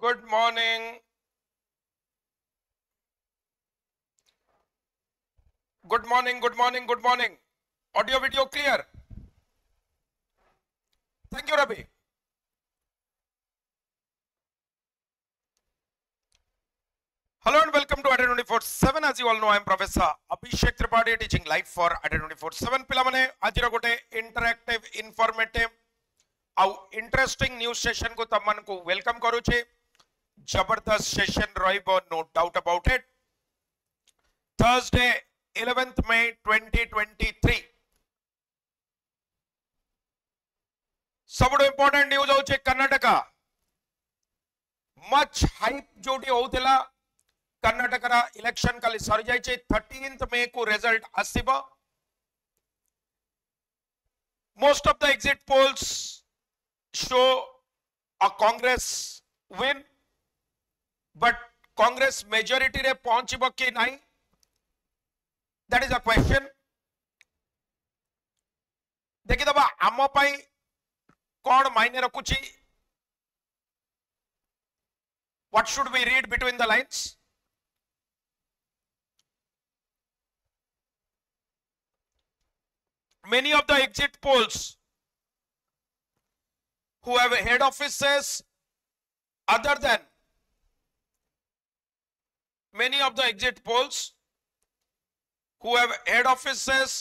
Good morning. Good morning. Good morning. Good morning. Audio video clear. Thank you, Ravi. Hello and welcome to ATA 24/7. As you all know, I am Professor Abhishek Tripathi teaching live for ATA 24/7. पिलामने आज गोटे interactive informative आउ interesting news session को तमन को welcome करूचे. जबरदस्त session रहिबो, no doubt about it. Thursday 11th May 2023. सबुठु इंपोर्टेंट न्यूज होचे कर्नाटका. मच हाइप जोटी होउतिला कर्नाटक इलेक्शन काली सरी जाइछे. 13th May को रिजल्ट आसीबो. Most of the exit polls show a Congress win, but Congress majority रे पहुंचबो कि नहीं, that is a question. देखि दबा आम पाई कौन मायने रखुची. What should we read between the lines? Many of the exit polls who have head offices other than many of the exit polls who have head offices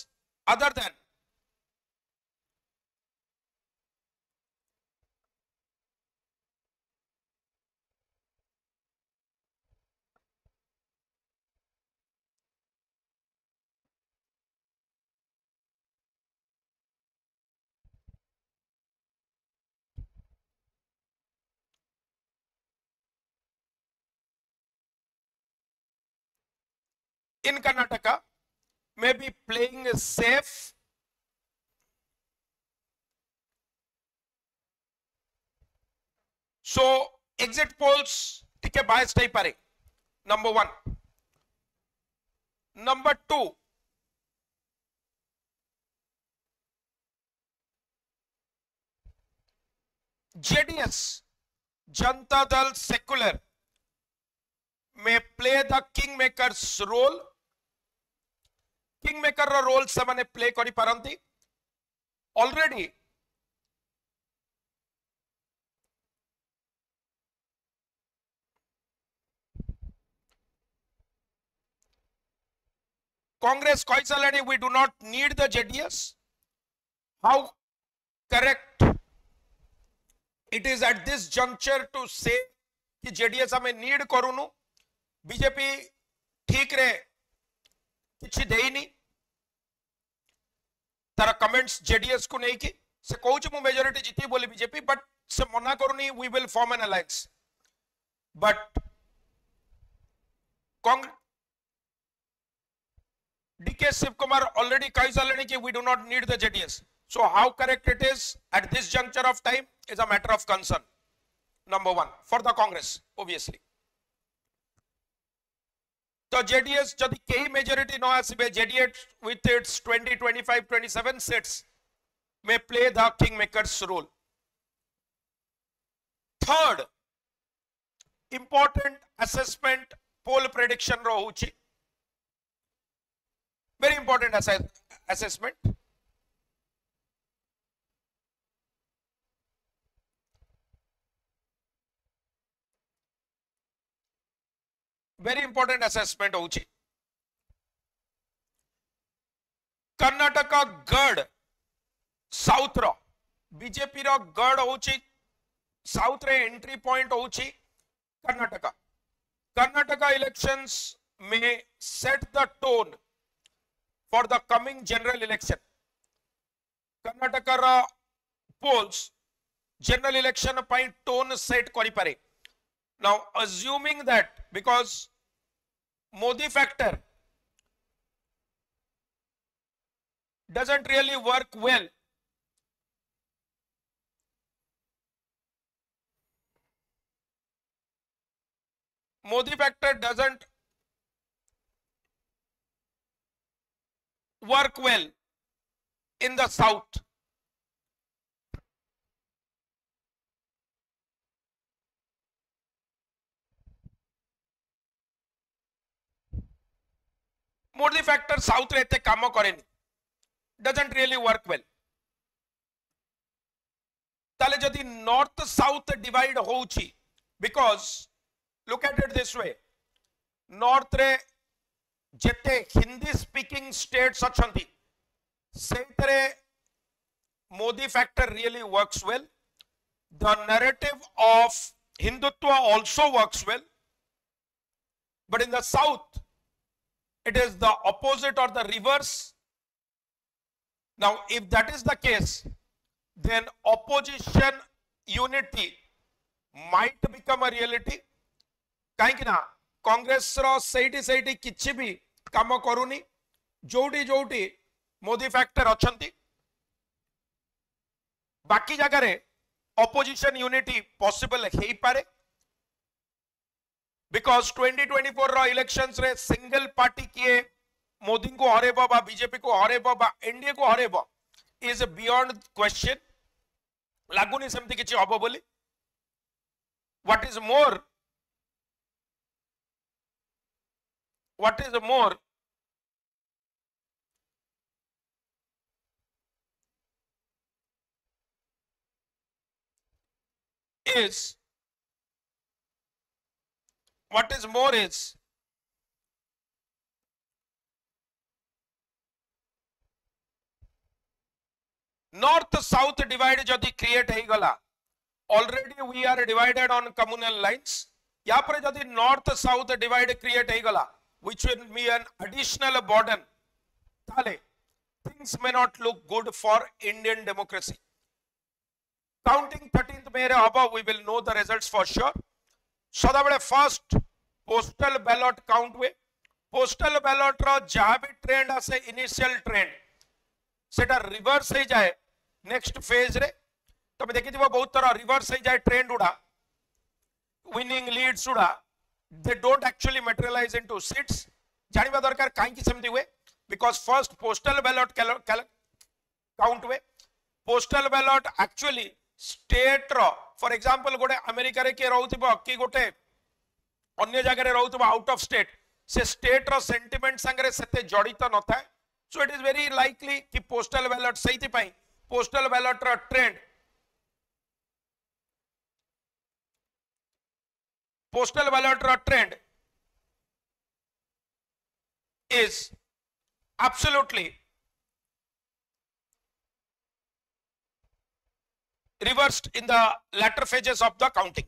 other than in Karnataka may be playing safe. So exit polls टिके biased थई पारे. Number 1. Number 2, JDS Janata Dal Secular may play the kingmaker's role. Kingmaker रो role से माने play करि पारंती. Already Congress कहि सालानी we do not need the JDS. How correct it is at this juncture to say कि JDS हमें नीड करूनु. बीजेपी ठीक रे किछि देइनी तार कमेंट्स जेडीएस को नहीं कि से कहूछ मु मेजॉरिटी जीती बोली बीजेपी, बट से मना करूनी we will form an alliance. But DK Shivakumar already कहि सालेनी कि we do not need the JDS. So how correct it is at this juncture of time is a matter of concern. Number 1 for the Congress obviously. तो JDS जदि कई majority न आसीबे, JDS with its 20, 25, 27 seats may play the kingmaker's role. Third important assessment poll prediction रो होची. Very important assessment. Very important assessment होची. कर्नाटका गढ़ south रो BJP रो गढ़ होची. साउथ रे एंट्री पॉइंट होची Karnataka. Karnataka elections may set the tone for the coming general election. Karnataka रो polls general election पाई tone set करि पारे. Now assuming that because Modi factor doesn't really work well, Modi factor doesn't work well in the south. Modi factor south रे एते काम करेनी, doesn't really work well. ताले जदि नॉर्थ साउथ डिवाइड होउची, because look at it this way, north रे जेते Hindi speaking states अछंती सेतरे Modi factor really works well. The narrative of Hindutva also works well, but in the south it is the opposite or the reverse. Now if that is the case, then opposition unity might become a reality. कहीं ना कांग्रेस रो सेठी किछि भी काम करूनी, जोटी जोटी Modi factor अछंती, बाकी जगह रे opposition unity possible है पारे, because 2024 रो इलेक्शंस रे सिंगल पार्टी किए मोदी को हरेबो बा बीजेपी को हरेबो बा एनडीए को हरेबो इज बियॉन्ड क्वेश्चन। लागुनी सेमती किछि हबो बोली। what is more is north south divide जदि create है गला, already we are divided on communal lines, यहाँ पर जदि north south divide create है गला, which will be an additional burden, ताले things may not look good for Indian democracy. Counting 13th May above, we will know the results for sure. सदाबले first postal ballot count हुए, postal ballot रो जहाँ भी trend आसे initial trend सेटा reverse ही जाए next phase रे, तो मैं देखी थी वो बहुत तरह reverse ही जाए trend उड़ा, winning leads उड़ा, they don't actually materialize into seats. जानी बात दरकार काहे की समझी हुए, because first postal ballot count हुए, postal ballot actually स्टेट रो फॉर एग्जांपल गोटे अमेरिका रे के रहउथिबो कि गोटे अन्य जगह रे रहउथिबो आउट ऑफ स्टेट, से स्टेट रो सेंटिमेंट संगे सेते जड़ित न था, so it is very likely कि पोस्टल बैलेट सहित पई पोस्टल बैलेट रो ट्रेंड, पोस्टल बैलेट रो trend is absolutely reversed in the latter phases of the counting.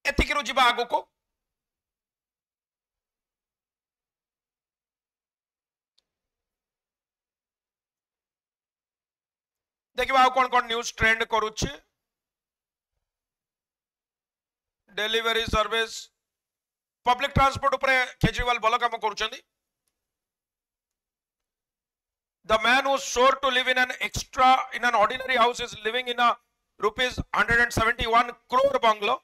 एतिक रुजिबा आगो को देखिबा कौन कौन न्यूज ट्रेंड करूछि। डिलीवरी सर्विस, पब्लिक ट्रांसपोर्ट ऊपर केजरीवाल भल काम करूछंदी। The man who swore to live in an ordinary house is living in a rupees 171 crore bungalow.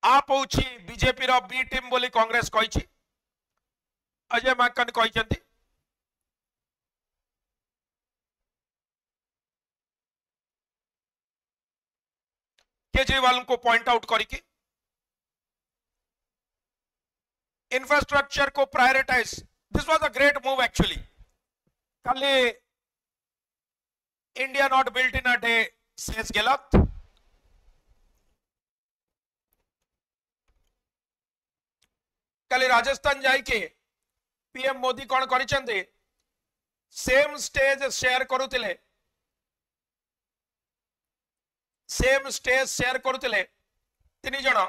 आप होची बीजेपी रो बी टीम बोली कांग्रेस कहिछि, अजय माकन कहिछंती। केजरीवाल को पॉइंट आउट करके इंफ्रास्ट्रक्चर को prioritise, this was a great move actually. कल India not built in a day says गलत, कल राजस्थान जाइके पीएम मोदी कौन करिसेंते, सेम स्टेज शेयर करुतिले, सेम स्टेज शेयर करुतिले तीन जन,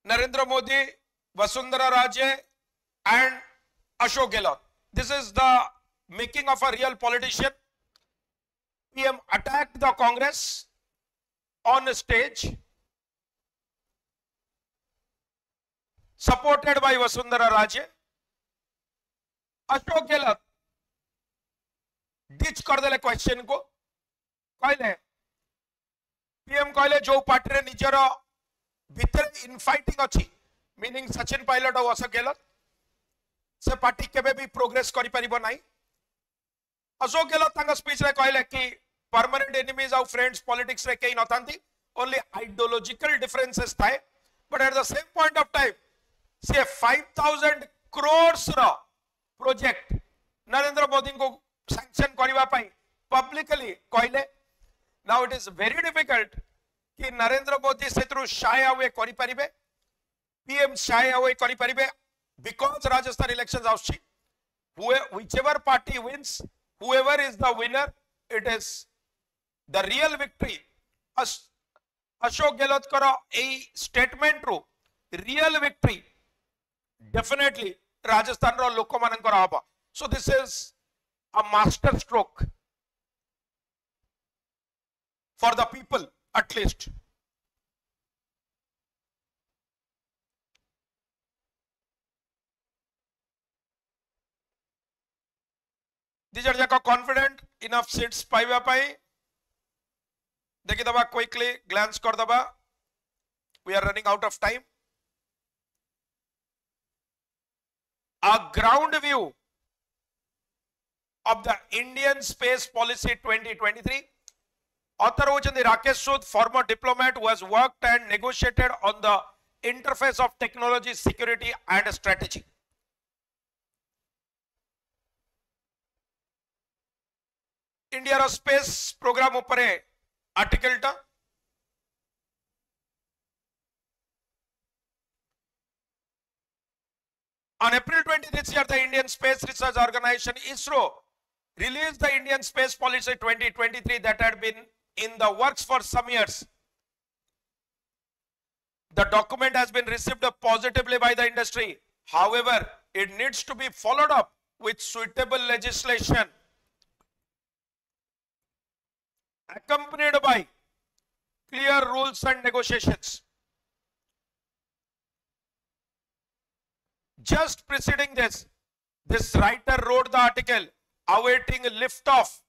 Narendra Modi, Vasundhara Raje and Ashok Gehlot. This is the making of a real politician. PM attacked the Congress on stage, supported by Vasundhara Raje. Ashok Gehlot ditch कर देले क्वेश्चन को, कहले पीएम कहले जो पार्टी रे निजर भीतर इनफाइटिंग अच्छी, मीनिंग सचिन पायलट और अशोक गहलोत, से पार्टी केबे भी प्रोग्रेस करि परिबो नाही। अशोक गहलोत स्पीच रे कहले कि परमानेंट एनिमीज और फ्रेंड्स पॉलिटिक्स रे कई नथांती ओनली आइडियोलॉजिकल डिफरेंसेस थाए but at the same point of time से 5000 crores रो प्रोजेक्ट नरेंद्र मोदी को सैंक्शन करबा पई पब्लिकली कहले now it is very difficult कि नरेंद्र मोदी सेतरु शाय अवे करि परिबे पीएम शाय अवे करि परिबे बिकॉज राजस्थान इलेक्शंस आउची whichever party wins whoever is the winner it is the real victory Ashok Gehlot करो ए स्टेटमेंट रो रियल विक्ट्री डेफिनेटली राजस्थान रो लोक मानकर हबा so this is a master stroke for the people at least these are jack confident enough seats पाइबा पाई देखि दबा क्विकली ग्लांस कर दबा we are running out of time a ground view of the Indian space policy 2023 author hochandi Rakesh Sood former diplomat who has worked and negotiated on the interface of technology security and strategy India ro space program upare article ta on April 20 this year the Indian Space Research Organization ISRO released the Indian Space Policy 2023 that had been in the works for some years. The document has been received positively by the industry. However, it needs to be followed up with suitable legislation accompanied by clear rules and negotiations. Just preceding this writer wrote the article awaiting liftoff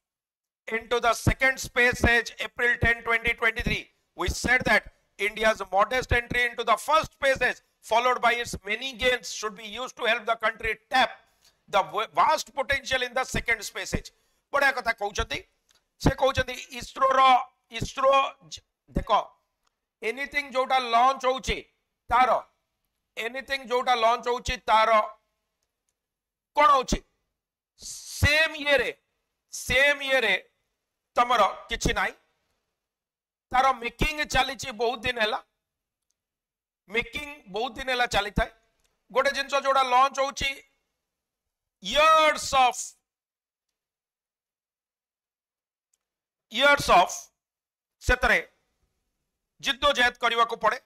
into the second space age April 10, 2023. We said that India's modest entry into the first space age followed by its many gains should be used to help the country tap the vast potential in the second space age. बड़ा कथा कहउछथि से कहउछथि इसरो देखो anything जोटा launch होउची तारो anything जोटा launch होउची तारो कोन होउची same year रे तमरो किछि नाइ तारो मेकिंग चलीची बहुत दिन हैला मेकिंग बहुत दिन हैला चली थाए गोटे जिंस जोटा लॉन्च होउची years of सेतरे जिद्दोजहद करने को पड़े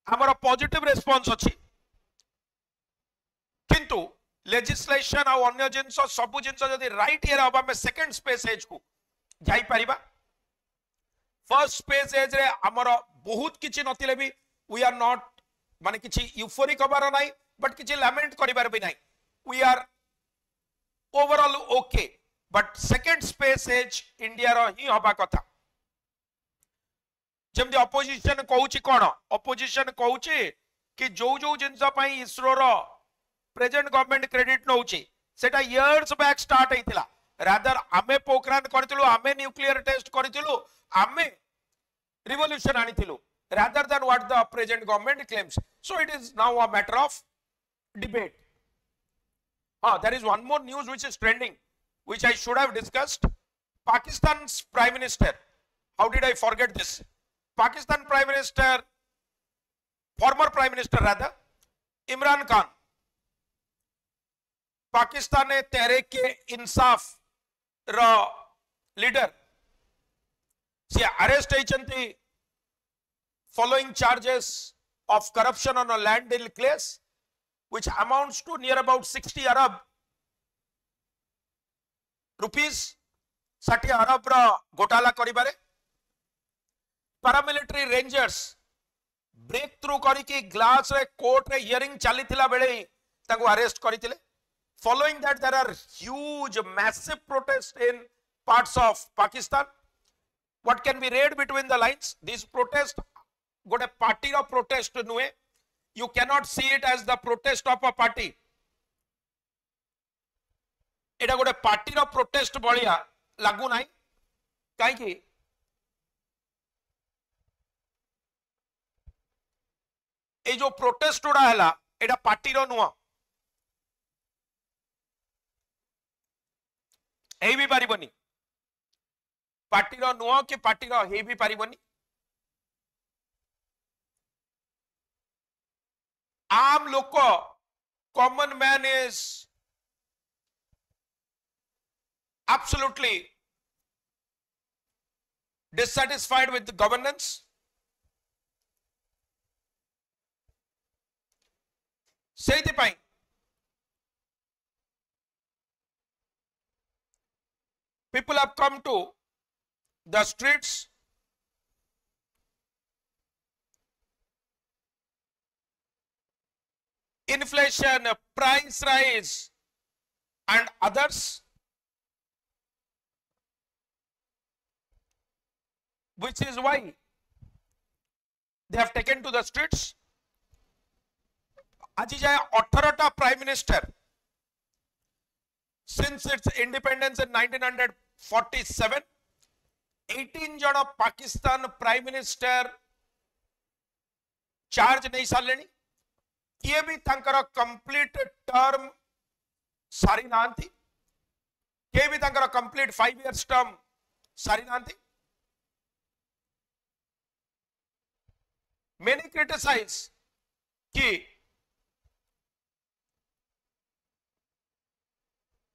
आमर पॉजिटिव रेस्पॉन्स अच्छी किंतु लेजिस्लेशन और अन्य जिनस सब जिनस जदि राइट ईयर हम सेकंड स्पेस एज को जाई परिबा फर्स्ट स्पेस एज रे आमर बहुत किछि नथिले भी वी आर नॉट माने किछि यूफोरिक हबार नाही बट किछि लैमेंट करिबार भी नाही we are overall okay but second space age India रो ही हबा कथा जमदी ऑपोजिशन कहउची कोन ऑपोजिशन कहउची कि जो जिनस पई इसरो रो प्रेजेंट गवर्नमेंट क्रेडिट नउची सेटा इयर्स बैक स्टार्ट हेतिला रादर आमे पोखरान करथिलु आमे न्यूक्लियर टेस्ट करथिलु आमे revolution आनिथिलु rather than what the present government claims. So it is now a matter of debate. There is one more news which is trending, which I should have discussed. Pakistan's Prime Minister, how did I forget this? Pakistan Prime Minister, former Prime Minister rather, Imran Khan, Pakistan Tehreek-e-Insaf leader, she arrest agency following charges of corruption on a land deal case, which amounts to near about 60 Arab rupees, 60 Arab घोटाला करिबारे paramilitary rangers break through करके glass रे court रे hearing चलीथिला बेले ताको arrest करिथिले. Following that, there are huge massive protests in parts of Pakistan. What can be read between the lines? These protests गोटे party रो protest नुए. You cannot see it as the protest of a party. एटा गोटे party रो protest Ballia लागू नाही काई ए जो protest उड़ा हैला एटा पार्टी रो नुआ हे भी पारिबनी पार्टी रो नुआ कि पार्टी रो हे भी पारिबनी आम लोक common man is absolutely dissatisfied with the governance. Seithipai people have come to the streets inflation, price rise and others, which is why they have taken to the streets. Aji jaya 18 prime minister since its independence in 1947, 18 जन Pakistan prime minister charge नहीं सारे किए भी तंकर complete term सारी नांती किए भी तंकर complete 5 years term सारी नांती. Many criticize कि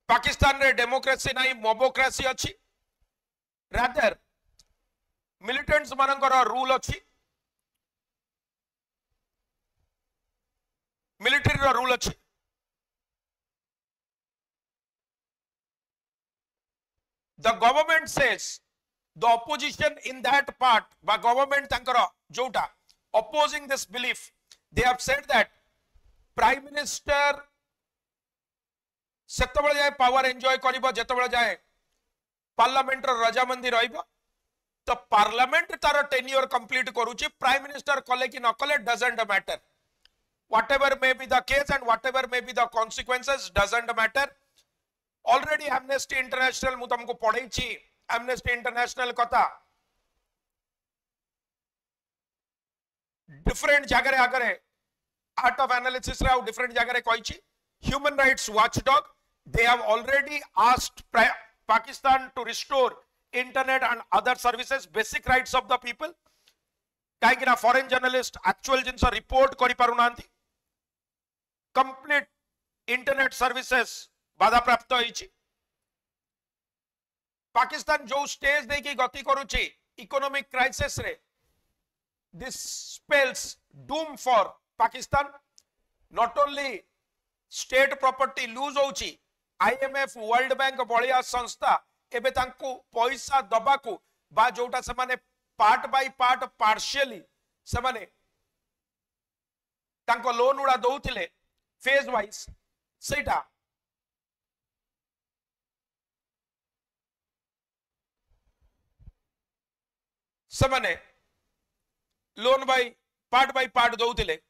पाकिस्तान रे डेमोक्रेसी नहीं मोबोक्रेसी अच्छी, रादर मिलिटेंट्स मानकर रूल अच्छी, मिलिटरी रो रूल अच्छी. The government says the opposition in that part by government तंकर जोटा opposing this belief, they have said that prime minister सेतबेले जाए पावर एंजॉय करिबो जेतबेले जाए पार्लियामेंट रो रजामंदी रहइबो तो पार्लियामेंट तार टेन्योर कंप्लीट करूची प्राइम मिनिस्टर कले कि न कले doesn't matter. Whatever may be the case and whatever may be the consequences doesn't matter. Already amnesty international मु तुमको पढाई छी एमनेस्टी इंटरनेशनल कथा डिफरेंट जगह आगे आर्ट ऑफ एनालिसिस रे डिफरेंट जगह रे कहि छी. Human rights watchdog they have already asked Pakistan to restore internet and other services, basic rights of the people. काहे ना foreign journalist actual जिनसा report करि पारु नांती, complete internet services बाधा प्राप्त होइछि. पाकिस्तान जो स्टेज दे की गति करूछि इकोनॉमिक क्राइसिस रे, this spells doom for Pakistan. Not only state property lose होउछि, आईएमएफ वर्ल्ड बैंक बलिया संस्था एबे तांको पैसा दबाकू बा जोटा से माने पार्ट बाय पार्ट पार्शियली से माने तांको लोन उडा दउथिले फेज वाइज सेटा से माने लोन बाय पार्ट दउथिले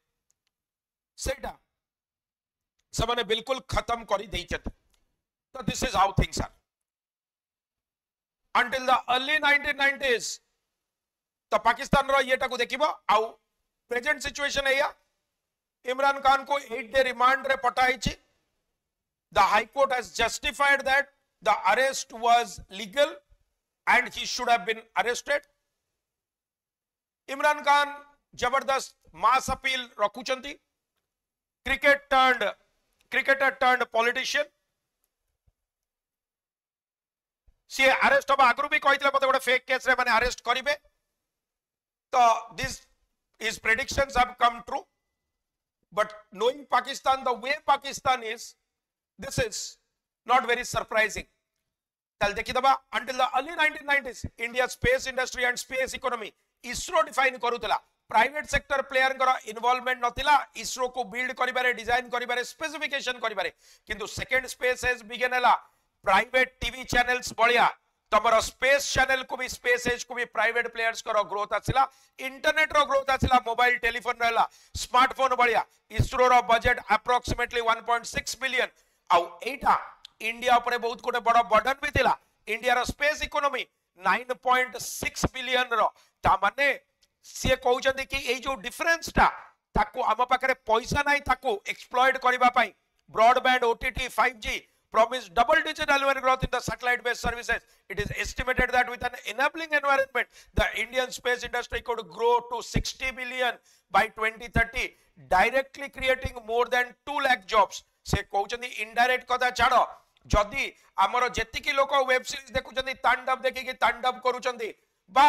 सेटा सबने बिल्कुल खत्म करी देइछत. तो this is how things are until the early 1990s. तो पाकिस्तान रो येटा को देखिबो आउ प्रेजेंट सिचुएशन है या इमरान खान को 8 डे रिमांड रे पठाइछि. The high court has justified that the arrest was legal and he should have been arrested. Imran Khan जबरदस्त मास अपील रखुचंती. cricketer turned politician. सी अरेस्ट हम आगु भी कही मत गोटे फेक केस रे माने अरेस्ट करिवे. तो this his predictions have come true, but knowing Pakistan the way Pakistan is, this is not very surprising. तल देखि दबा until the early 1990s India space industry and space economy ISRO define करूतला. प्राइवेट सेक्टर प्लेयर कर involvement नथिला इसरो को build करिबारे, design करिबारे, specification करिबारे. किंतु सेकंड स्पेस एज बिगिन हला प्राइवेट टीवी चैनल्स बलिया तमरो स्पेस चैनल को भी स्पेस एज को भी प्राइवेट प्लेयर्स कर ग्रोथ आसिला. इंटरनेट रो ग्रोथ आसिला, मोबाइल टेलीफोन रहला, स्मार्टफोन बलिया. इसरो रो बजट अप्रोक्सीमेटली 1.6 बिलियन. आउ एटा इंडिया उपरे बहुत गोटे बड़ बर्डन भी थिला इंडिया रो स्पेस इकोनॉमी 9.6 बिलियन रो ता माने से कहउचंदी कि ए जो डिफरेंस ता ताको आम पाखरे पैसा नाही ताको एक्सप्लॉइट करबा पई broadband OTT 5G promise double-digit annual growth in the satellite-based services. It is estimated that with an enabling environment, the Indian space industry could grow to 60 billion by 2030, directly creating more than 2 lakh jobs. से कहउचंदी indirect कथा छाड़ो जदि आमर जेतिकी लोक web series देखुचंदी तांडव देखिकी तांडव करूचंदी बा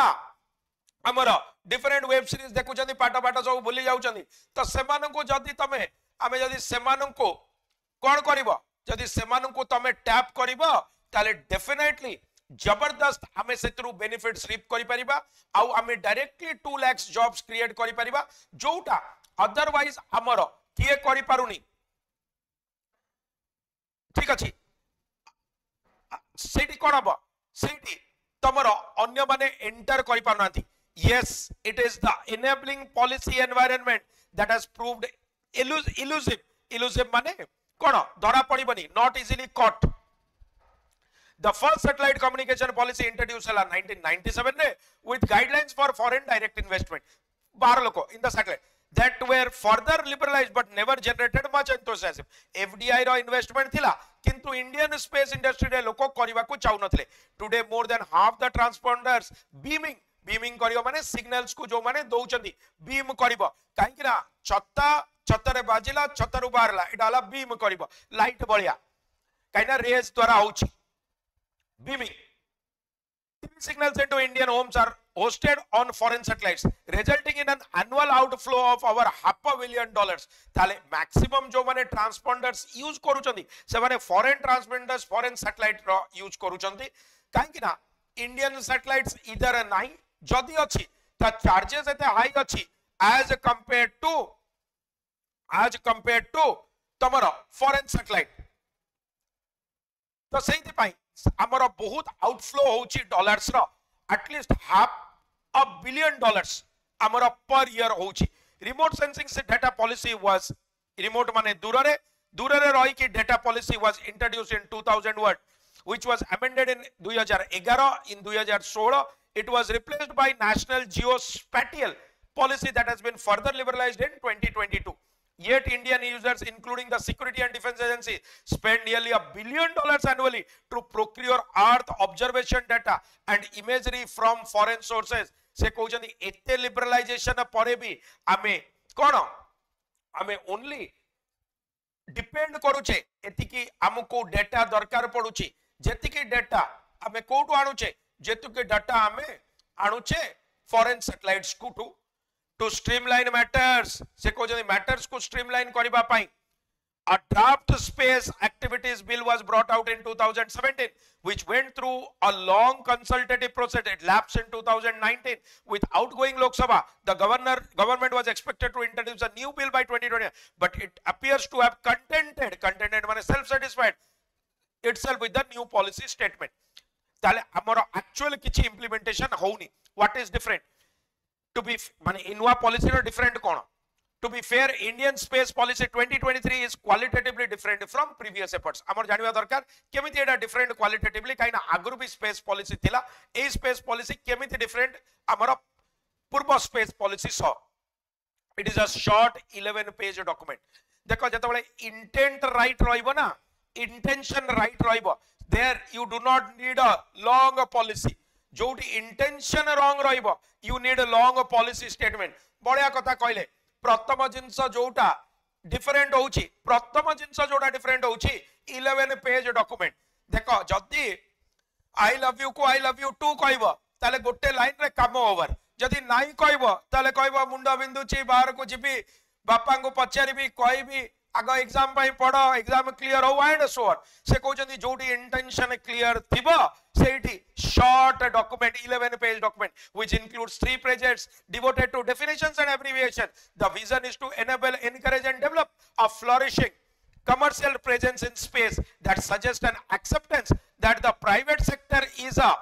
आमर different web series देखुचंदी पाठ पाठ सब भूली जाउचंदी तो सेमानंको जदि तमे आमे जदि सेमानंको कोन करिवो जदि सेमानंको तमे टैप करिवो ताले डेफिनेटली जबरदस्त आमे सेतरु बेनिफिट्स रिप करि परिबा आउ आमे डायरेक्टली 2 लाख जॉब्स क्रिएट करि परिबा जोटा अदरवाइज आमर किए करि पारुनी ठीक अछि सेठी कोन हबो सेठी तमरो अन्य माने एंटर करि पारनांती yes it is the enabling policy environment that has proved elusive माने कोन धरा पड़िबनी not easily caught. The first satellite communication policy introduced in 1997 with guidelines for foreign direct investment 12 loko in the satellite that were further liberalized but never generated much enthusiasm. FDI row investment थिला किंतु Indian space industry रे लोको करिवा को चाउ नथले. Today more than half the transponders beaming करियो माने signals को जो माने दउचंदी beam करिवो काहे कि ना छत्ता रे बाजिला छत्तारु बाहरला एडाला beam करिवो लाइट बळिया काहे ना रेज द्वारा होची beaming. TV signals into Indian homes are hosted on foreign satellites, resulting in an annual outflow of over $500 million. ताले maximum जो माने transponders use करूचंदी से माने foreign transponders foreign satellite रो use करूचंदी काहे कि ना Indian satellites either नहीं जदि अछि ता charges एते high अछि as compared to तमरो foreign satellite तो सेहि पई हमर बहुत आउटफ्लो होची डॉलर्स रो एटलीस्ट $500 million हमर पर ईयर होची. रिमोट सेंसिंग से डाटा पॉलिसी वाज रिमोट माने दूररे रही की data policy was introduced in 2001 which was amended in 2011. In 2016 it was replaced by national geospatial policy that has been further liberalized in 2022. Yet Indian users, including the Security and Defense Agency, spend nearly $1 billion annually to procure Earth observation data and imagery from foreign sources. से कहउचंदी एते liberalisation परे भी आमे कोन आमे only depend करूचे एतिकी हमको data दरकार पडुची जेतिकी data आमे कोठु आणुचे जेतिकी डाटा आमे आणुचे फॉरेन सैटेलाइट्स को to streamline matters से कहउचंदी matters को streamline करिबा पई a draft space activities bill was brought out in 2017 which went through a long consultative process. It lapsed in 2019 with outgoing Lok Sabha. The government was expected to introduce a new bill by 2020 but it appears to have contented माने self satisfied itself with the new policy statement. ताले हमरो actual किछि implementation होउनी. What is different? To be माने इनवा policy रो different कोन. To be fair, Indian space policy 2023 is qualitatively different from previous efforts. हमर जानिबा दरकार केमिति एटा different qualitatively काइना आगरु भी space policy थिला ए space policy केमिति different हमर पूर्व space policy so. It is a short 11 page document. देखो जतबळे intent right रहिबो ना intention right रहिबो there you do not need a long policy. जोटी intention wrong रहिबो you need a long policy statement. बढिया कथा कहले प्रथम जिंस जोटा डिफरेंट होउची प्रथम जिंस जोटा डिफरेंट होउची 11 पेज डॉक्यूमेंट. देखो जदी आई लव यू को आई लव यू टू कहबो ताले गोटे लाइन रे काम ओवर. जदी नाही कहबो ताले कहबो मुंडा बिंदुची बाहर को जिबी बापा को पचारिबी कहबी आग एग्जाम पाई पढ़ो एग्जाम क्लियर हो एंड सो ऑन. से कहउचंदी जोटी इंटेंशन क्लियर थिबो सेठी short document 11 page document which includes 3 pages devoted to definitions and abbreviation. The vision is to enable, encourage and develop a flourishing commercial presence in space that suggests an acceptance that the private sector is a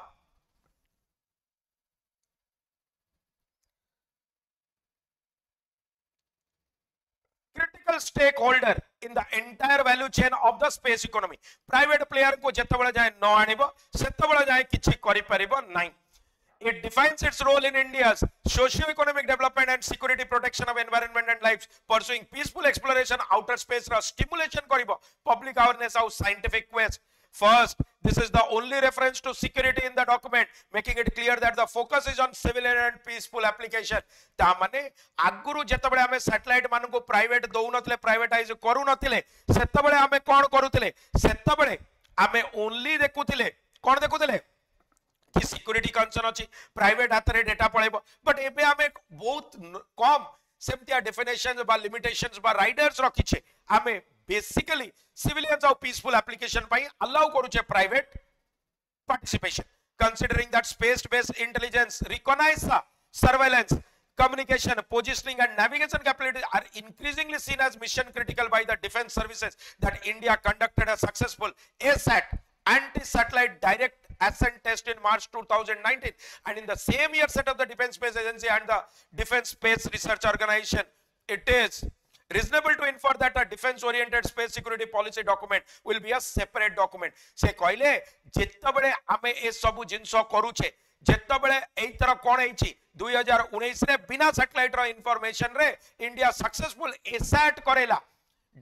critical stakeholder in the entire value chain of the space economy. Private player को जेतबेले जाय न आनिबो सेतबेले जाय किछि करि परिबो नाही. It defines its role in India's socio-economic development and security protection of environment and lives, pursuing peaceful exploration outer space ra stimulation karibo public awareness of scientific quest. First, this is the only reference to security in the document, making it clear that the focus is on civilian and peaceful application. Ta mane aguru jetebele ame satellite manku private dou notile, privatize करू नथिले, सेतबेले आमे कोन करूथिले, सेतबेले आमे only देखुथिले, कोन देखुथिले कि security concern अछि, private हाथ रे data पळेबो, but एबे आमे बहुत कम सेमतिया डेफिनेशंस बा लिमिटेशंस बा राइडर्स रखिछे. आमे basically civilians of peaceful application पई अलाउ करूछे private participation, considering that space based intelligence, recognise surveillance, communication, positioning and navigation capabilities are increasingly seen as mission critical by the defense services, that India conducted a successful ASAT anti-satellite direct ascent test in March 2019, and in the same year set up the Defense Space Agency and the Defense Space Research Organization. It is reasonable to infer that a defense oriented space security policy document will be a separate document. Se कहले जेतबेले आमे ए सबु जिंसो करूछे, जेतबेले एई तरह कोन हेछि 2019 रे बिना satellite रो information रे India successful asset करेला,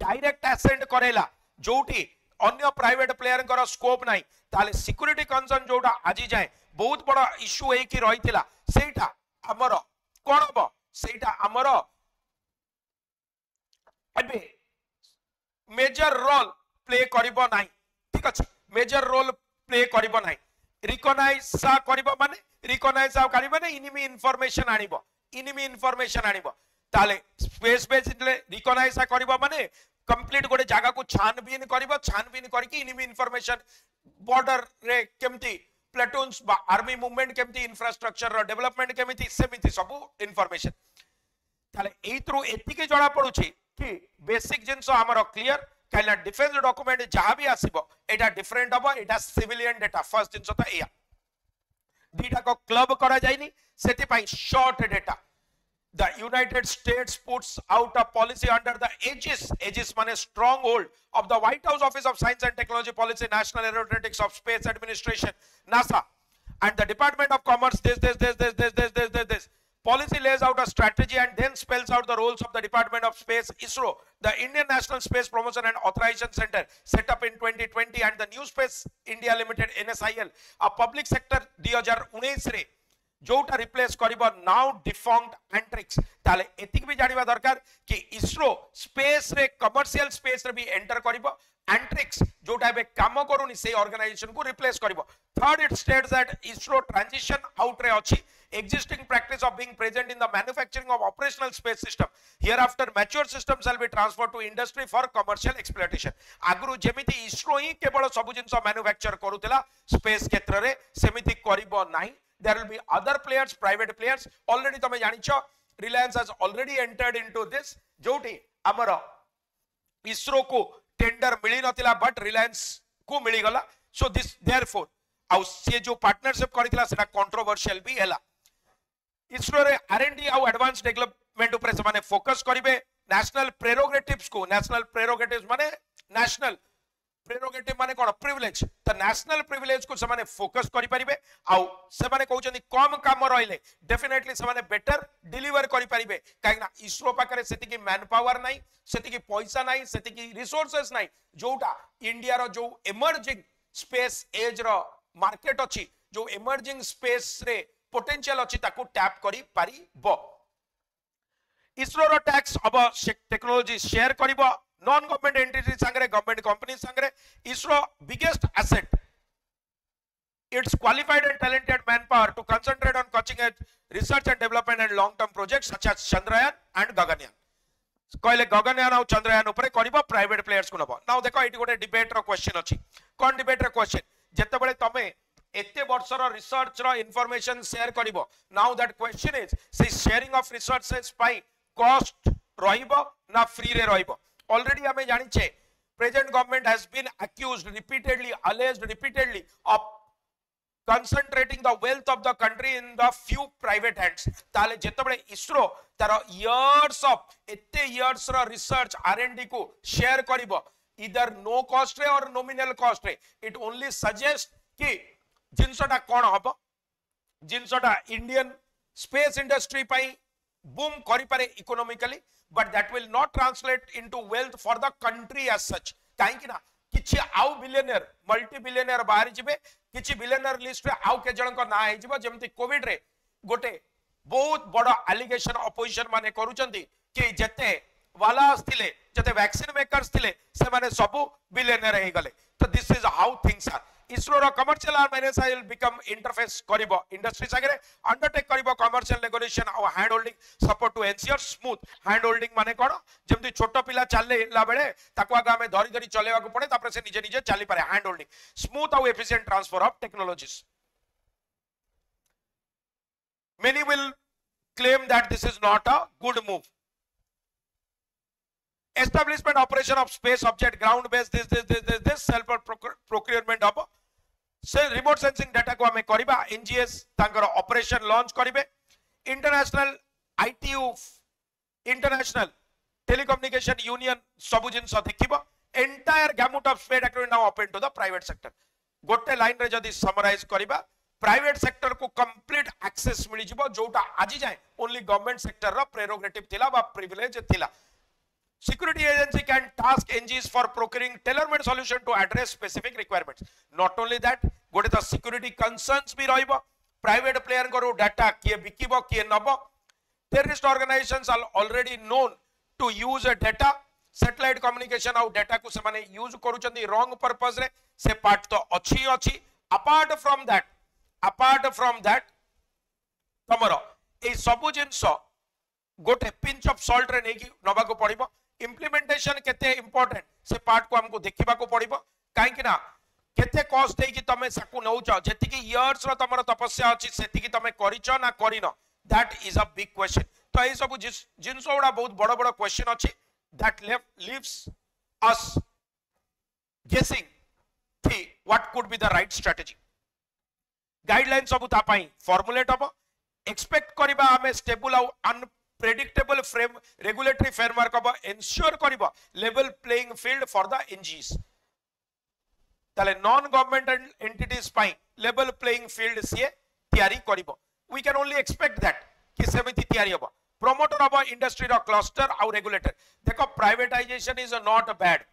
direct accent करेला, जोटी अन्य प्राइवेट प्लेयर कर स्कोप नाही, ताले सिक्योरिटी कंसर्न जोटा आजि जाय बहुत बड़ा इश्यू हे कि रहितिला, सेटा हमर कोन हबो, सेटा हमर एबे मेजर रोल प्ले करिबो नाही. ठीक अछि, मेजर रोल प्ले करिबो नाही. रिकॉग्नाइज सा करिबो माने रिकॉग्नाइज सा करिबो ने इनिमी इंफॉर्मेशन आनिबो, इनिमी इंफॉर्मेशन आनिबो, ताले स्पेस बेस्ड रिकॉग्नाइज सा करिबो माने कंप्लीट गोटे जगह को छानबीन करिबो, छानबीन करके इनिमी इंफॉर्मेशन बॉर्डर रे केमती प्लेटून्स बा आर्मी मूवमेंट केमती इंफ्रास्ट्रक्चर रो डेवलपमेंट केमती सेमिति सब इंफॉर्मेशन. ताले एथ्रु एतिके जणा पडुची कि बेसिक जिंसो हमरो क्लियर, काइला डिफेंस डॉक्यूमेंट जहां भी आसीबो एटा डिफरेंट हबो, एटा सिविलियन डेटा. फर्स्ट जिंसो त एया दीटा को क्लब करा जायनी, सेति पई short data. The United States puts out a policy under the Aegis माने stronghold of the White House Office of Science and Technology Policy, National Aeronautics of Space Administration, NASA, and the Department of Commerce. This policy lays out a strategy and then spells out the roles of the Department of Space, ISRO, the Indian National Space Promotion and Authorization Center, set up in 2020, and the New Space India Limited, NSIL, a public sector 2019 रे जोटा replace करिबो now डिफॉन्ट Antrix. ताले एतिक भी जानिबा दरकार कि ISRO space रे commercial space रे भी एंटर करिबो, एंट्रिक्स जोटा बे काम करूनी से ऑर्गेनाइजेशन को रिप्लेस करिबो. Third, it states that ISRO transition out रे अछि existing practice of being present in the manufacturing of operational space system. Hereafter mature systems shall be transferred to industry for commercial exploitation. आगरु जेमिति ISRO ही केवल सब जिंस manufacture करूतिला space क्षेत्र रे, सेमिति करिबो नाही. There will be other players, private players. Already तमे जानिछो Reliance has already entered into this, जोटी हमर इसरो को tender milli नथिला but Reliance को मिली गला. So this therefore आउ से जो पार्टनरशिप करितला सेटा कंट्रोवर्शियल भी हैला. इसरो रे R&D आउ एडवांस डेवलपमेंट ऊपर से माने फोकस करिवे. नेशनल प्रेरोगेटिव्स को, नेशनल प्रेरोगेटिव्स माने नेशनल प्रेरोगेटिव माने कोन प्रिविलेज, त नेशनल प्रिविलेज को से माने फोकस करि परिबे. आउ से माने कहउछनी कम काम रहिले डेफिनेटली से माने बेटर डिलीवर करि परिबे, काइना इसरो पाकरे सेति की मैन पावर नाही, सेति की पैसा नाही, सेति की रिसोर्सेस नाही, जोटा इंडिया रो जो इमर्जिंग स्पेस एज रो मार्केट अछि, जो इमर्जिंग स्पेस रे पोटेंशियल अछि ताको टैप करि परिबो. इसरो रो टैक्स अब टेक्नोलॉजी शेयर करिबो नॉन गवर्नमेंट एंटिटी संगरे, गवर्नमेंट कंपनी संगरे. ISRO biggest asset its qualified and talented manpower to concentrate on cutting edge research and development and long term projects such as Chandrayaan and Gaganyaan. कहले गगनयान और चंद्रयान ऊपर करिबो private players को नबो. Now देखो एटी गोटे डिबेट रो क्वेश्चन अछि. कोन डिबेट रो क्वेश्चन, जेतेबेले तमे एते वर्ष रो रिसर्च रो इंफॉर्मेशन शेयर करिबो, नाउ दैट क्वेश्चन इज से शेयरिंग ऑफ रिसोर्सेस पाई कॉस्ट रहिबो ना फ्री रे रहिबो. ऑलरेडी हमें जानि छे present government has been accused repeatedly, alleged repeatedly of concentrating the wealth of the country in the few private hands ताले जेतबळे इसरो तार years रो research R&D को share करिवो either no cost रे or nominal cost रे it only suggests कि जिनसटा कोन हबो जिनसटा Indian space industry पाई boom करि पारे economically but that will not translate into wealth for the country as such काहे कि ना किछि आउ बिलियनर मल्टी बिलियनर बाहर जिबे किछि बिलियनर लिस्ट रे आउ के जण को ना आइ जिवो जेमति कोविड रे गोटे बहुत बड़ एलिगेशन अपोजिशन माने करूचंती कि जते वाला थिले जते वैक्सीन मेकर्स थिले से माने सब बिलियनर हे गले तो this is how things are ISRO रो commercial organisation will become interface करिवो इंडस्ट्री सागरे अंडरटेक करिवो कमर्शियल नेगोशिएशन और hand holding support to ensure smooth hand holding माने कोन जेमति छोटो पिला चलेला बेले ताको आगा हमें धरी धरी चलेवा को पड़े तापर से निजे निजे चली पारे हैंड होल्डिंग स्मूथ और efficient transfer of technologies many will claim that this is not a good move establishment operation of space object ground based this self procurement of से रिमोट सेंसिंग डाटा को हमें करिबा NGS तांकर operation launch करिवे international ITU international telecommunication union सब जिंस देखिबो entire gamut of space activity now open to the private sector गोटे लाइन रे जदी समराइज करिबा प्राइवेट सेक्टर को कंप्लीट एक्सेस मिली जिवो जोटा आजि जाय ओनली गवर्नमेंट सेक्टर रो प्रेरोगेटिव थिला बा प्रिविलेज थिला Security agency can task NGs for procuring tailor-made solution to address specific requirements. Not only that, go to the security concerns भी रहिबो. Private player करो data किए बिकिबो किए नबो. Terrorist organizations are already known to use a data. Satellite communication और data को से माने use करूचंदी wrong purpose रे से part तो अच्छी. Apart from that, तमरो ए सबु जिंसो गोटे पिंच ऑफ सॉल्ट रे नेकी नबा को पड़िबो इम्प्लीमेंटेशन केते इंपोर्टेंट से पार्ट को हमको देखिबा को पड़िबो काहे कि ना केते कॉस्ट देकी तमे साकू नउच जेति की इयर्स रो तमरो तपस्या अछि सेति की तमे करिचो ना करिनो that is a big question तो ए सब जिंसो उडा बहुत बड़ बड़ क्वेश्चन अछि दैट लीव्स अस गेसिंग कि what could be the right strategy guideline सब ता पई फॉर्मुलेट हबो एक्सपेक्ट करिबा हमें स्टेबल और predictable frame regulatory framework of ensure kariba level playing field for the NGs tale non government entities pai level playing field sie tiyari karibo we can only expect that ki semiti tiyari hoba promoter of industry ro cluster au regulator dekho privatization is not bad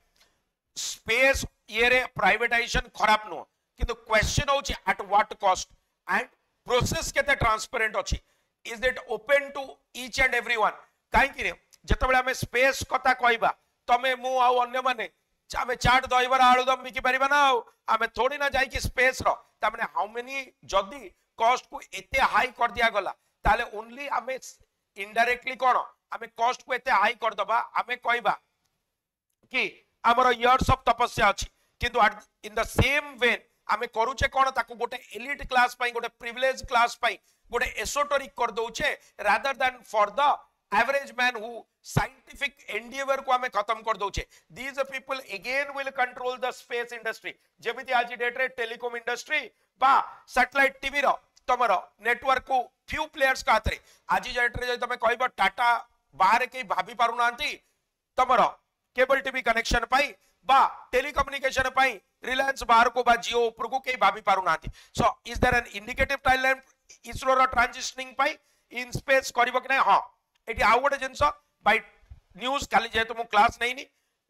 space yere privatization kharap no kintu question hochi at what cost and process kete transparent hochi is it open to each and everyone काई कि जतबेले हमें space कथा कहबा तमे मु आ अन्य माने हमें चाट दइबरा आलुदम बिकी परिबा ना हमें थोड़ी ना जाई कि स्पेस रो त माने हाउ मेनी जदी कॉस्ट को एते हाई कर दिया गला ताले ओनली हमें इनडायरेक्टली कोन हमें कॉस्ट को एते हाई कर दबा हमें कहबा कि हमर इयर्स ऑफ तपस्या अछि किंतु इन द सेम वे हमें करूचे कोन ताको गोटे एलिट क्लास पई गोटे प्रिविलेज क्लास पई गोटे एसोटरिक कर दोचे rather than for the average man who scientific endeavor को हमें खत्म कर दोचे these people again will control the space industry जेमिति आज डेट रे टेलीकॉम इंडस्ट्री बा सैटेलाइट टीवी रो तमरो नेटवर्क को few players का हाथ रे आज डेट रे तमे कहबो टाटा बाहर के भाभी पारु नांती तमरो केबल टीवी कनेक्शन पाई बा टेलीकम्युनिकेशन पाई रिलायंस बाहर को बा जियो ऊपर को के भाभी पारु नांती so is there an indicative timeline ISRO रो ट्रांजिशनिंग पाई इन स्पेस करिवो कि नै हां एटी आउ गोटे जिंस बाय न्यूज काली जे तो मु क्लास नै नी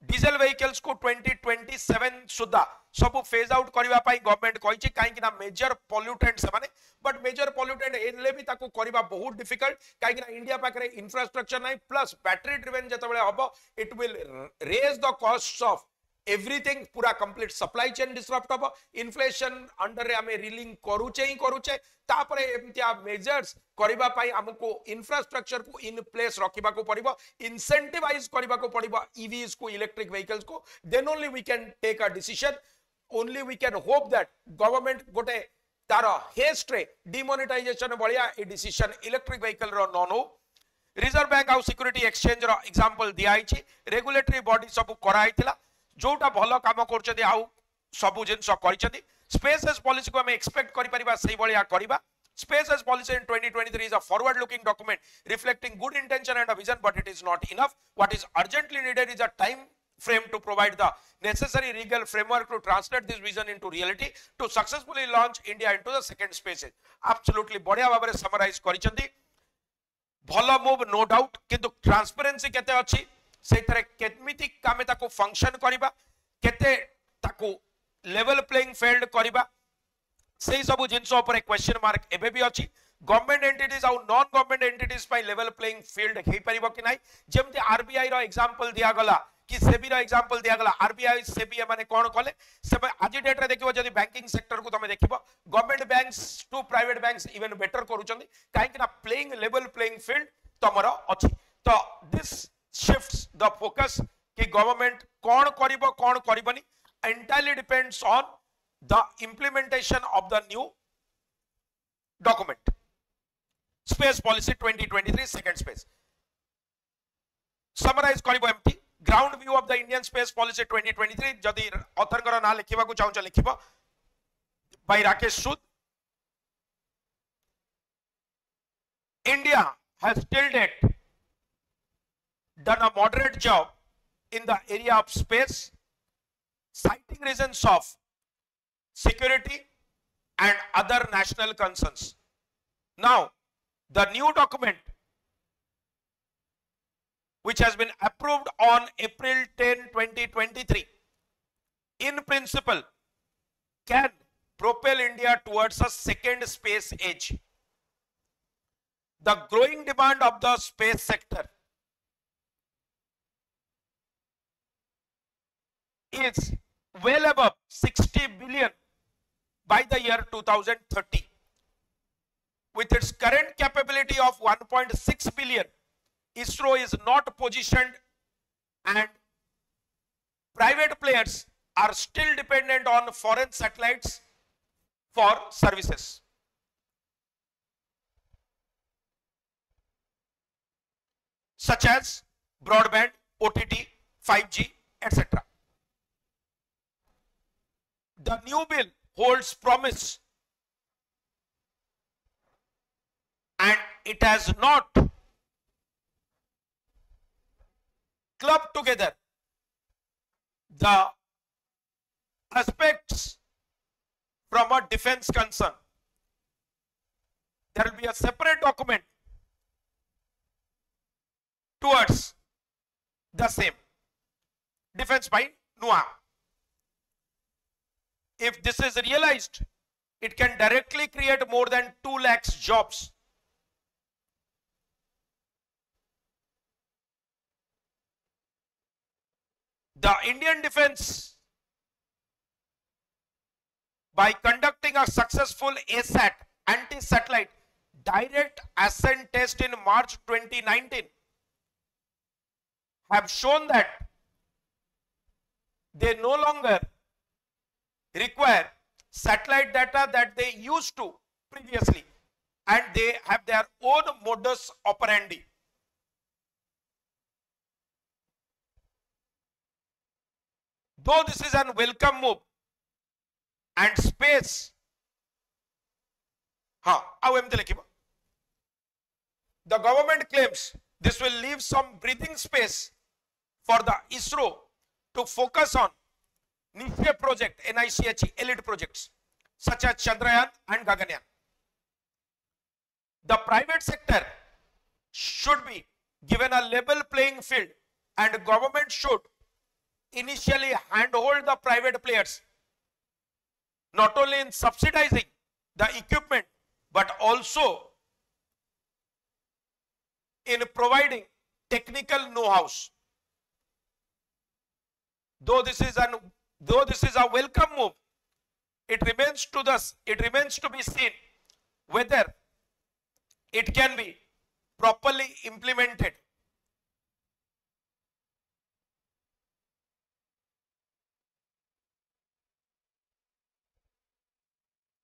डीजल व्हीकल्स को 2027 सुधा सब फेज आउट करबा पाई गवर्नमेंट कहिछि काहे कि ना मेजर पोल्यूटेंट से माने बट मेजर पोल्यूटेंट एले भी ताको करबा बहुत डिफिकल्ट काहे कि ना इंडिया पाकरे इंफ्रास्ट्रक्चर नै प्लस बैटरी ड्रिवन जतबेले हबो it will raise the cost of everything पूरा कंप्लीट सप्लाई चेन डिसरप्ट हो इन्फ्लेशन अंडर रे हमें रीलिंग करूचे तापरे एमतिया मेजर्स करबा पाई हमको इंफ्रास्ट्रक्चर को इन प्लेस रखिबा को पड़िबो इंसेंटिवाइज करबा को पड़िबो ईवीज को इलेक्ट्रिक व्हीकल्स को then only we can take a decision only we can hope that government गोटे तार हेस्ट रे डिमोनेटाइजेशन बलिया ए डिसीजन इलेक्ट्रिक व्हीकल रो नन हो रिजर्व बैंक आउ सिक्योरिटी एक्सचेंज रो एग्जांपल दिया आइछि रेगुलेटरी बॉडी सब कराइथिला जोटा भलो काम करछथि आउ सबु जिंस करछथि स्पेस एज पॉलिसी को हम एक्सपेक्ट करि परिबा सही भलिया करिबा Space as policy in 2023 is a forward-looking document reflecting good intention and a vision, but it is not enough. What is urgently needed is a time frame to provide the necessary legal framework to translate this vision into reality to successfully launch India into the second space. Absolutely, बढ़िया भाव में summarize करिसेंती. भलो move no doubt, किंतु transparency केते अछि से तरह केमिति कामे ताको फंक्शन करिबा, केते ताको लेवल प्लेइंग फील्ड करिबा, से सब जिनस ऊपर क्वेश्चन मार्क एबे भी अछि. गवर्नमेंट एंटिटीज और नॉन गवर्नमेंट एंटिटीज पाई लेवल प्लेइंग फील्ड हेई परिबो कि नाही. जेमति आरबीआई रो एग्जांपल दिया गला कि सेबी रो एग्जांपल दिया गला. आरबीआई सेबी माने कोन कले से आज डेट रे देखिबो जदी बैंकिंग सेक्टर को तमे देखिबो government banks to private banks even better करूचंदी काहे कि ना प्लेइंग लेवल प्लेइंग फील्ड तमरो अछि. तो दिस शिफ्ट्स द फोकस कि गवर्नमेंट कोन करिबो कोन करिबोनी entirely depends on the implementation of the new document. Space policy 2023 second space. Summarize karibo empty. Ground view of the Indian space policy 2023. Jadi author kara na likhiba ku chauncha likhiba by Rakesh Sood. India has till date done a moderate job in the area of space, citing reasons of security and other national concerns. Now, the new document, which has been approved on April 10, 2023, in principle, can propel India towards a second space age. The growing demand of the space sector is well above 60 billion by the year 2030. With its current capability of 1.6 billion, ISRO is not positioned and private players are still dependent on foreign satellites for services. Such as broadband, OTT, 5G, etc. The new bill holds promise and it has not clubbed together the aspects from a defense concern. There will be a separate document towards the same. Defense by NUA. If this is realized, it can directly create more than 2 lakhs jobs. The Indian defense, by conducting a successful ASAT anti-satellite direct ascent test in March 2019, have shown that they no longer require satellite data that they used to previously, and they have their own modus operandi. Though this is an welcome move and space, the government claims this will leave some breathing space for the ISRO to focus on niche project, NICHE, elite projects such as Chandrayaan and Gaganyaan. The private sector should be given a level playing field and government should initially handhold the private players not only in subsidizing the equipment but also in providing technical know-hows. Though this is a welcome move, it remains to be seen whether it can be properly implemented.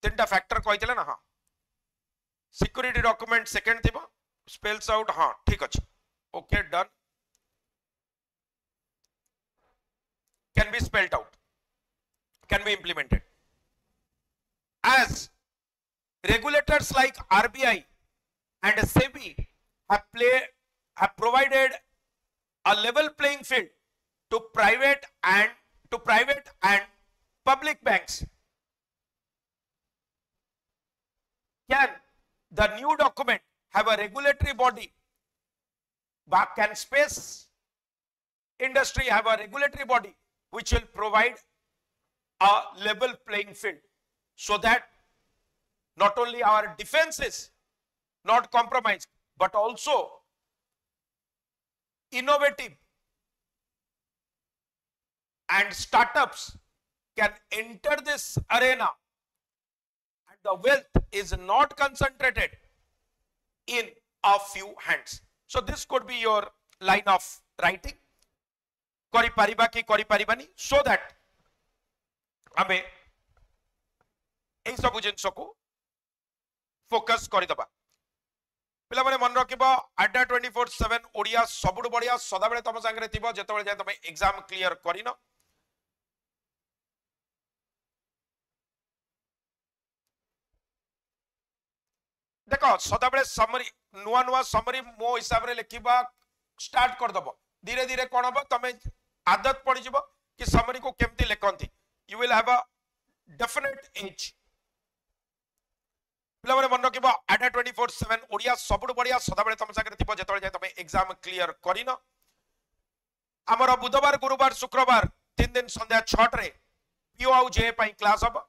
तीनटा factor कही ना. हाँ, security document second थी spells out. हाँ ठीक अच्छे. Okay done. Can be spelled out, can be implemented. as regulators like RBI and SEBI have provided a level playing field to private and public banks. Can the new document have a regulatory body? Can space industry have a regulatory body which will provide a level playing field, so that not only our defense is not compromised, but also innovative and startups can enter this arena, and the wealth is not concentrated in a few hands. So this could be your line of writing. Kori pariba ki kori paribani, so that ame ei sabu jinso ko focus kari daba. पिला माने मन रखिबो अड्डा 24/7 ओडिया सबुड बढ़िया सदा बेले तम संगे थिबो जेतबेले जाय तमे एग्जाम क्लियर करिनो. देखो सदा बेले समरी नुआ नुआ समरी मो हिसाब रे लिखिबा स्टार्ट कर दबो. धीरे धीरे कोन हबो तमे आदत पड़ी जिवो कि समरी को केमती लेखंती. You will have a definite edge. पिला माने मन रखिबो अड्डा 24/7 ओडिया सबुड बढ़िया सदा बेले तम संगे थिबो जेतबेले जाय तमे एग्जाम क्लियर करिनो. हमर बुधवार गुरुवार शुक्रवार 3 दिन संध्या 6 रे पीओ आउ जे पई क्लास हबो.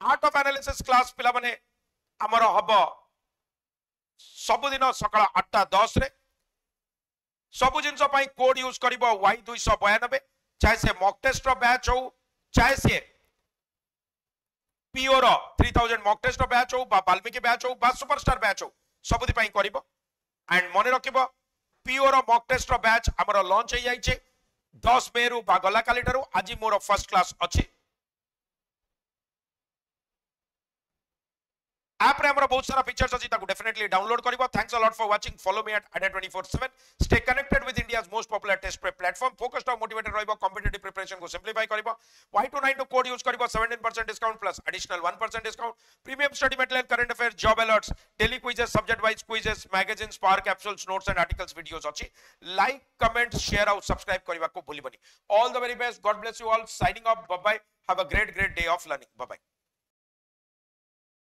आर्ट ऑफ एनालिसिस क्लास पिला माने हमर हबो सबुदिन सकाळ 8:10 रे. सबु जिनस पई कोड यूज करिबो Y292, चाहे से मॉक टेस्ट रो बैच हो, चाहे से पीओ रो 3000 मॉक टेस्ट रो बैच हो, बा वाल्मीकि बैच हो, बा सुपरस्टार बैच हो, सबुदि पई करिबो. एंड मने रखिबो पीओ रो मॉक टेस्ट रो बैच हमर लॉन्च हे जाइछे 10 मे रु बा गला कालीटारु. आज मोर फर्स्ट क्लास अछि. ऐप रे हमरा बहुत सारा फीचर्स अछि, ताकू डेफिनेटली डाउनलोड करिबो. Thanks a lot for watching. Follow me at Adda 24/7. Stay connected with India's most popular test prep platform. Focused और मोटिवेटेड रहिबो. कॉम्पिटिटिव प्रिपरेशन को सिंप्लीफाई करिबो. Y292 कोड यूज करिबो. 17% discount plus additional 1% discount. Premium study material, current affairs, job alerts, daily quizzes, subject wise quizzes, magazines, power capsules, notes and articles videos अछि. Like, comment, share और subscribe करिबा को भूलिबनी. All the very best. God bless you all. Signing off. Bye bye. Have a great day of learning. Bye bye.